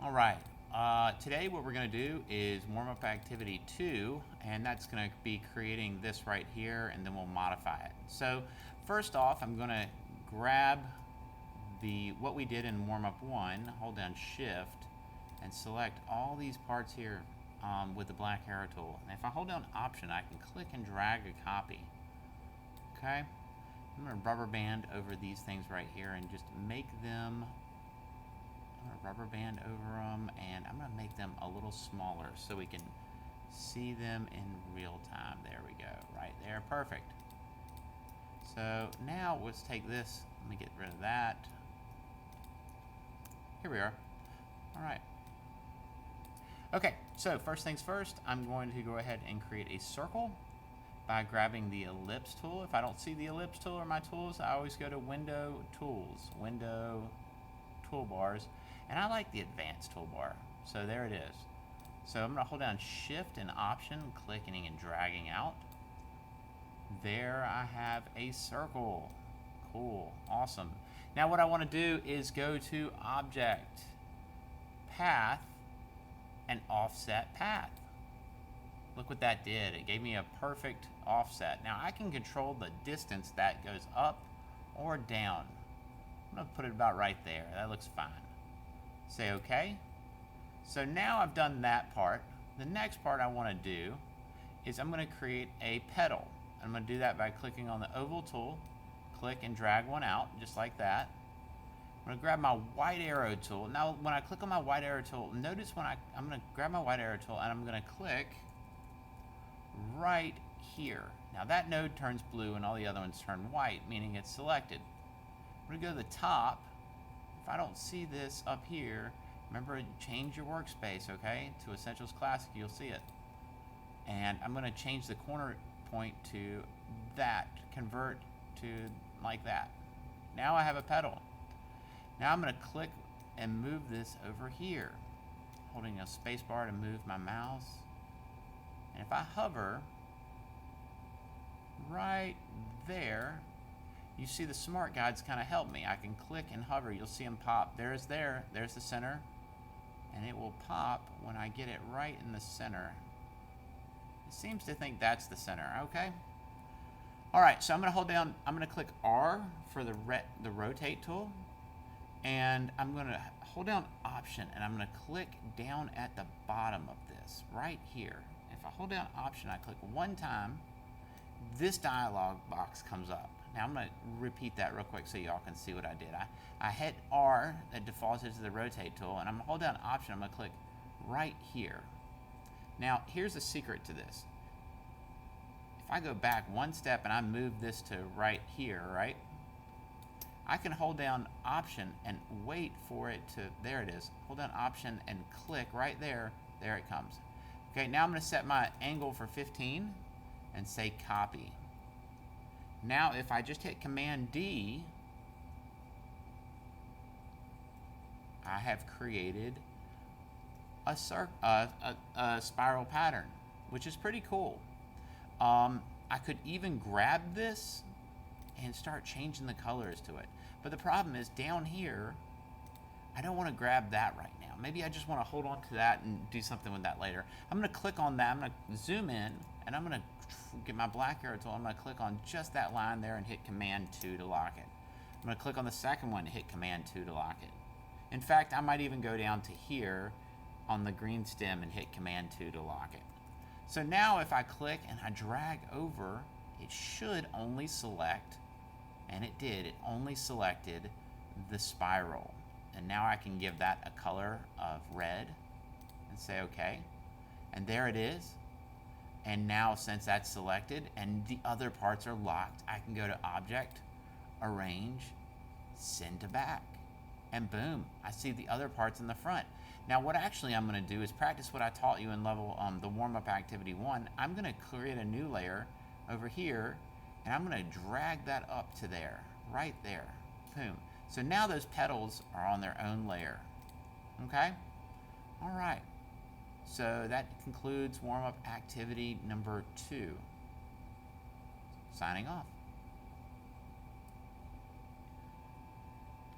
All right. Today what we're going to do is warm up activity 2, and that's going to be creating this right here, and then we'll modify it. So first off, I'm going to grab what we did in warm up 1, hold down shift, and select all these parts here with the black arrow tool. And if I hold down option, I can click and drag a copy. Okay? I'm going to rubber band over these things right here and just make them rubber band over them, and I'm going to make them a little smaller so we can see them in real time. There we go, right there, perfect. So now let's take this, let me get rid of that. Here we are. All right. Okay, so first things first, I'm going to go ahead and create a circle by grabbing the ellipse tool. If I don't see the ellipse tool or my tools, I always go to Window, Tools, Window, Toolbars, and I like the advanced toolbar. So there it is. So I'm going to hold down shift and option, clicking and dragging out. There I have a circle. Cool, awesome. Now what I want to do is go to Object, Path, and Offset Path. Look what that did. It gave me a perfect offset. Now I can control the distance that goes up or down. I'm going to put it about right there. That looks fine. Say OK. So now I've done that part. The next part I want to do is I'm going to create a petal. I'm going to do that by clicking on the oval tool, click and drag one out, just like that. I'm going to grab my white arrow tool. Now when I click on my white arrow tool, notice when I'm going to grab my white arrow tool and I'm going to click right here. Now that node turns blue and all the other ones turn white, meaning it's selected. I'm going to go to the top. If I don't see this up here, remember, change your workspace, okay? To Essentials Classic, you'll see it. And I'm going to change the corner point to that, convert to like that. Now I have a petal. Now I'm going to click and move this over here, holding a space bar to move my mouse. And if I hover right there, you see the smart guides kind of help me. I can click and hover. You'll see them pop. There's the center. And it will pop when I get it right in the center. It seems to think that's the center. Okay. All right. So I'm going to hold down. I'm going to click R for the rotate tool. And I'm going to hold down Option. And I'm going to click down at the bottom of this right here. If I hold down Option, I click one time, this dialog box comes up. Now I'm going to repeat that real quick so y'all can see what I did. I hit R, that defaults it to the rotate tool, and I'm going to hold down Option. I'm going to click right here. Now here's the secret to this. If I go back one step and I move this to right here, right? I can hold down Option and wait for it to, there it is. Hold down Option and click right there. There it comes. Okay, now I'm going to set my angle for 15 and say copy. Now if I just hit Command D, I have created a spiral pattern, which is pretty cool. I could even grab this and start changing the colors to it. But the problem is down here, I don't want to grab that right now. Maybe I just want to hold on to that and do something with that later. I'm going to click on that. I'm going to zoom in, and I'm going to get my black arrow tool. I'm going to click on just that line there and hit Command 2 to lock it. I'm going to click on the second one and hit Command 2 to lock it. In fact, I might even go down to here on the green stem and hit Command 2 to lock it. So now if I click and I drag over, it should only select, and it did, it only selected the spiral. And now I can give that a color of red and say OK. And there it is. And now since that's selected and the other parts are locked, I can go to Object, Arrange, Send to Back. And boom, I see the other parts in the front. Now what actually I'm going to do is practice what I taught you in level the warm-up activity 1. I'm going to create a new layer over here, and I'm going to drag that up to there, right there. Boom. So now those petals are on their own layer. Okay? All right. So that concludes warm-up activity number 2. Signing off.